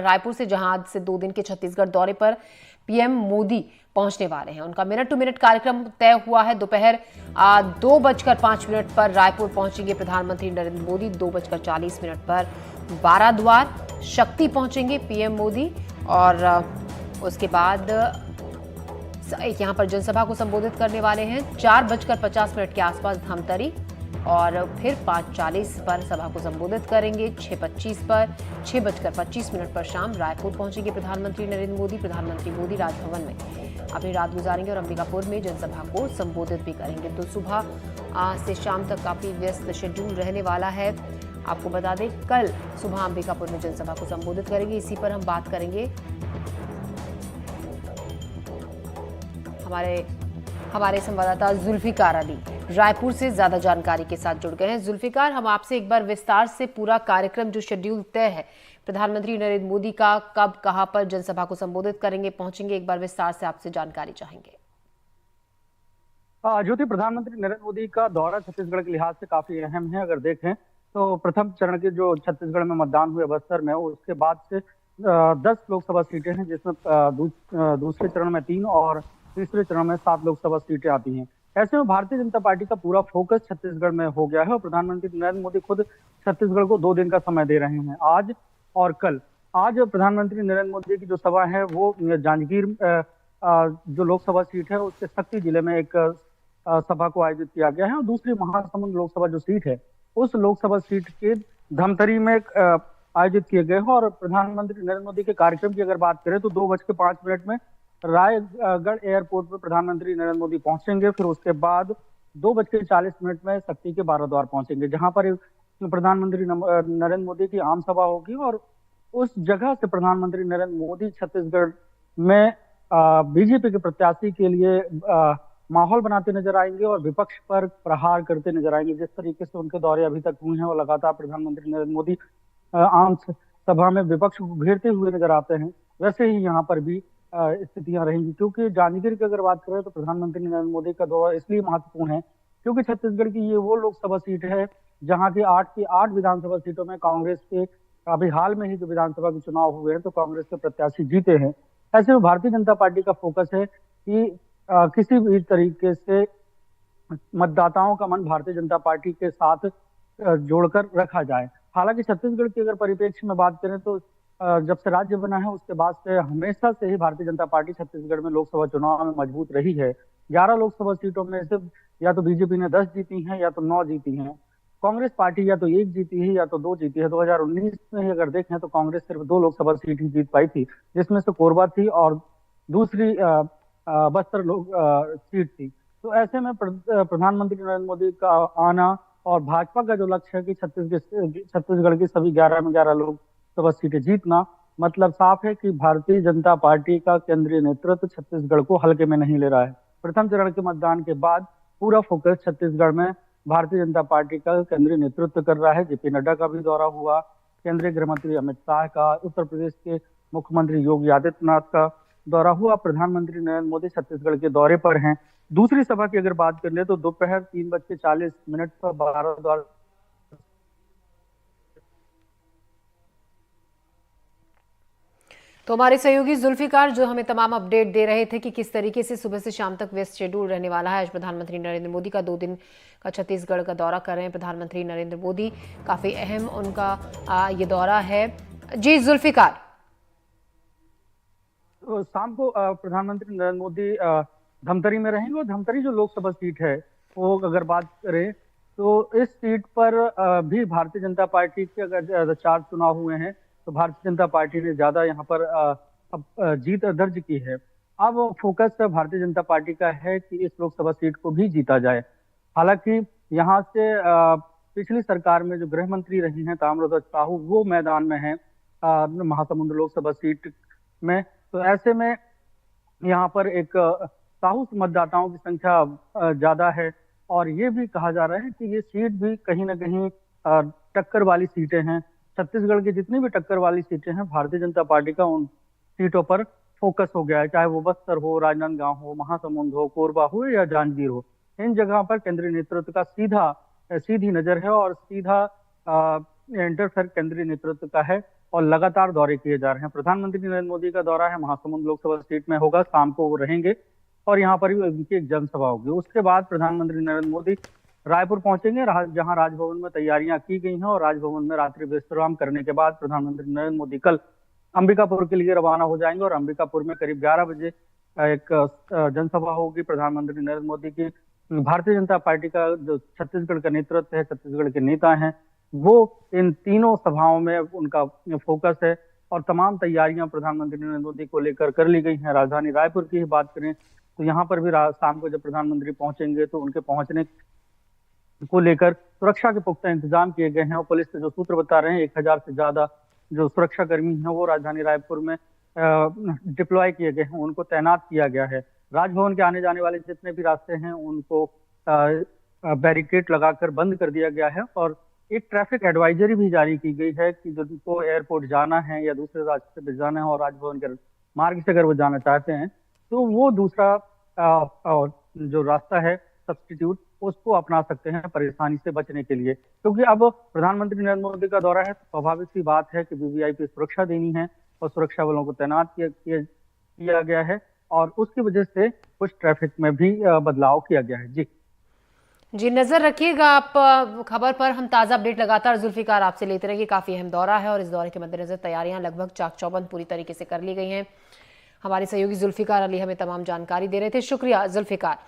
रायपुर से जहां आज से 2 दिन के छत्तीसगढ़ दौरे पर पीएम मोदी पहुंचने वाले हैं। उनका मिनट टू मिनट कार्यक्रम तय हुआ है। दोपहर 2:05 पर रायपुर पहुंचेंगे प्रधानमंत्री नरेंद्र मोदी। 2:40 पर बाराद्वार शक्ति पहुंचेंगे पीएम मोदी और उसके बाद एक यहां पर जनसभा को संबोधित करने वाले हैं। 4:50 के आसपास धमतरी और फिर 5:40 पर सभा को संबोधित करेंगे। 6:25 पर 6:25 पर शाम रायपुर पहुंचेंगे प्रधानमंत्री नरेंद्र मोदी। प्रधानमंत्री मोदी राजभवन में अपनी रात गुजारेंगे और अंबिकापुर में जनसभा को संबोधित भी करेंगे। तो सुबह से शाम तक काफी व्यस्त शेड्यूल रहने वाला है। आपको बता दें कल सुबह अंबिकापुर में जनसभा को संबोधित करेंगे। इसी पर हम बात करेंगे। हमारे संवाददाता जुल्फिकार अली रायपुर से ज्यादा जानकारी के साथ जुड़ गए हैं। जुल्फिकार, हम आपसे एक बार विस्तार से पूरा कार्यक्रम जो शेड्यूल तय है प्रधानमंत्री नरेंद्र मोदी का, कब कहां पर जनसभा को संबोधित करेंगे, पहुंचेंगे, एक बार विस्तार से आपसे जानकारी चाहेंगे। ज्योति, प्रधानमंत्री नरेंद्र मोदी का दौरा छत्तीसगढ़ के लिहाज से काफी अहम है। अगर देखें तो प्रथम चरण के जो छत्तीसगढ़ में मतदान हुए बस्तर में, उसके बाद से 10 लोकसभा सीटें हैं, जिसमें दूसरे चरण में 3 और तीसरे चरण में 7 लोकसभा सीटें आती हैं। ऐसे में भारतीय जनता पार्टी का पूरा फोकस छत्तीसगढ़ में हो गया है और प्रधानमंत्री नरेंद्र मोदी खुद छत्तीसगढ़ को 2 दिन का समय दे रहे हैं, आज और कल। आज प्रधानमंत्री नरेंद्र मोदी की जो सभा है वो जांजगीर जो लोकसभा सीट है उसके शक्ति जिले में एक सभा को आयोजित किया गया है और दूसरी महासमुंद लोकसभा जो सीट है उस लोकसभा सीट के धमतरी में आयोजित किए गए हैं। और प्रधानमंत्री नरेंद्र मोदी के कार्यक्रम की अगर बात करें तो 2:05 में रायगढ़ एयरपोर्ट पर प्रधानमंत्री नरेंद्र मोदी पहुंचेंगे। फिर उसके बाद 2:40 में शक्ति के बाराद्वार पहुंचेंगे, जहां पर प्रधानमंत्री नरेंद्र मोदी की आम सभा होगी और उस जगह से प्रधानमंत्री नरेंद्र मोदी छत्तीसगढ़ में बीजेपी के प्रत्याशी के लिए माहौल बनाते नजर आएंगे और विपक्ष पर प्रहार करते नजर आएंगे। जिस तरीके से उनके दौरे अभी तक हुए हैं और लगातार प्रधानमंत्री नरेंद्र मोदी आम सभा में विपक्ष को घेरते हुए नजर आते हैं, वैसे ही यहाँ पर भी स्थितियां रहेंगी। क्योंकि जांजगीर की अगर बात करें तो प्रधानमंत्री नरेंद्र मोदी का दौरा इसलिए महत्वपूर्ण है क्योंकि छत्तीसगढ़ की ये वो लोकसभा सीट है जहां की 8 की 8 विधानसभा सीटों में कांग्रेस के अभी हाल में ही जो विधानसभा के चुनाव हुए हैं तो कांग्रेस के प्रत्याशी जीते हैं। ऐसे में भारतीय जनता पार्टी का फोकस है कि किसी भी तरीके से मतदाताओं का मन भारतीय जनता पार्टी के साथ जोड़कर रखा जाए। हालांकि छत्तीसगढ़ की अगर परिप्रेक्ष्य में बात करें तो जब से राज्य बना है उसके बाद से हमेशा से ही भारतीय जनता पार्टी छत्तीसगढ़ में लोकसभा चुनाव में मजबूत रही है। 11 लोकसभा सीटों में से या तो बीजेपी ने 10 जीती हैं या तो 9 जीती हैं। कांग्रेस पार्टी या तो 1 जीती है या तो 2 जीती है। 2019 में ही अगर देखें तो कांग्रेस सिर्फ 2 लोकसभा सीट ही जीत पाई थी, जिसमें से कोरबा थी और दूसरी बस्तर सीट थी। तो ऐसे में प्रधानमंत्री नरेंद्र मोदी का आना और भाजपा का जो लक्ष्य है कि छत्तीसगढ़ की सभी 11 में 11 लोकसभा सीटें जीतना, मतलब साफ है कि भारतीय जनता पार्टी का केंद्रीय नेतृत्व छत्तीसगढ़ को हल्के में नहीं ले रहा है। प्रथम चरण के मतदान के बाद पूरा फोकस छत्तीसगढ़ में भारतीय जनता पार्टी का केंद्रीय नेतृत्व कर रहा है। जेपी नड्डा का भी दौरा हुआ, केंद्रीय गृह मंत्री अमित शाह का, उत्तर प्रदेश के मुख्यमंत्री योगी आदित्यनाथ का दौरा हुआ। प्रधानमंत्री नरेंद्र मोदी छत्तीसगढ़ के दौरे पर हैं। दूसरी सभा की अगर बात कर ले तो दोपहर 3:40 पर बाराद्वार तो हमारे सहयोगी जुल्फिकार जो हमें तमाम अपडेट दे रहे थे कि किस तरीके से सुबह से शाम तक व्यस्त शेड्यूल रहने वाला है। आज प्रधानमंत्री नरेंद्र मोदी का 2 दिन का छत्तीसगढ़ का दौरा कर रहे हैं प्रधानमंत्री नरेंद्र मोदी, काफी अहम उनका ये दौरा है। जी जुल्फिकार, तो शाम को प्रधानमंत्री नरेंद्र मोदी धमतरी में रहेंगे और धमतरी जो लोकसभा सीट है वो अगर बात करें तो इस सीट पर भी भारतीय जनता पार्टी के अगर 4 चुनाव हुए हैं तो भारतीय जनता पार्टी ने ज्यादा यहाँ पर जीत दर्ज की है। अब फोकस भारतीय जनता पार्टी का है कि इस लोकसभा सीट को भी जीता जाए। हालांकि यहाँ से पिछली सरकार में जो गृह मंत्री रही हैं ताम्रध्वज साहू वो मैदान में है महासमुंद लोकसभा सीट में। तो ऐसे में यहाँ पर एक साहू मतदाताओं की संख्या ज्यादा है और ये भी कहा जा रहा है कि ये सीट भी कहीं ना कहीं टक्कर वाली सीटें हैं। छत्तीसगढ़ की जितनी भी टक्कर वाली सीटें हैं भारतीय जनता पार्टी का उन सीटों पर फोकस हो गया है, चाहे वो बस्तर हो, राजनांदगांव हो, महासमुंद हो, कोरबा हो या जांजगीर हो। इन जगह पर केंद्रीय नेतृत्व का सीधी नजर है और सीधा इंटरफेयर केंद्रीय नेतृत्व का है। और लगातार दौरे किए जा रहे हैं। प्रधानमंत्री नरेंद्र मोदी का दौरा है महासमुंद लोकसभा सीट में होगा, शाम को वो रहेंगे और यहाँ पर भी उनकी एक जनसभा होगी। उसके बाद प्रधानमंत्री नरेंद्र मोदी रायपुर पहुंचेंगे, जहां राजभवन में तैयारियां की गई हैं, और राजभवन में रात्रि विश्राम करने के बाद प्रधानमंत्री नरेंद्र मोदी कल अंबिकापुर के लिए रवाना हो जाएंगे और अंबिकापुर में करीब 11 बजे एक जनसभा होगी प्रधानमंत्री नरेंद्र मोदी की। भारतीय जनता पार्टी का जो छत्तीसगढ़ का नेतृत्व है, छत्तीसगढ़ के नेता हैं, वो इन तीनों सभाओं में उनका फोकस है और तमाम तैयारियां प्रधानमंत्री नरेंद्र मोदी को लेकर कर ली गई हैं। राजधानी रायपुर की ही बात करें तो यहाँ पर भी शाम को जब प्रधानमंत्री पहुंचेंगे तो उनके पहुंचने को लेकर सुरक्षा के पुख्ता इंतजाम किए गए हैं और पुलिस से जो सूत्र बता रहे हैं 1000 से ज्यादा जो सुरक्षा कर्मी हैं वो राजधानी रायपुर में डिप्लॉय किए गए हैं, उनको तैनात किया गया है। राजभवन के आने जाने वाले जितने भी रास्ते हैं उनको बैरिकेड लगाकर बंद कर दिया गया है और एक ट्रैफिक एडवाइजरी भी जारी की गई है कि जिनको एयरपोर्ट जाना है या दूसरे रास्ते पे जाना है और राजभवन के मार्ग से अगर वो जाना चाहते हैं तो वो दूसरा जो रास्ता है सब्स्टिट्यूट उसको अपना सकते हैं परेशानी से बचने के लिए। क्योंकि अब प्रधानमंत्री नरेंद्र मोदी का दौरा है, स्वाभाविक सी बात है कि वीवीआईपी सुरक्षा देनी है और सुरक्षा बलों को तैनात किया गया है और उसकी वजह से कुछ ट्रैफिक में भी बदलाव किया गया है। जी, नजर रखिएगा आप खबर पर। हम ताजा अपडेट लगातार जुल्फिकार आपसे लेते रहेंगे। काफी अहम दौरा है और इस दौरे के मद्देनजर तैयारियां लगभग चाक चौबंद पूरी तरीके से कर ली गई हैं। हमारे सहयोगी जुल्फिकार अली हमें तमाम जानकारी दे रहे थे। शुक्रिया जुल्फिकार।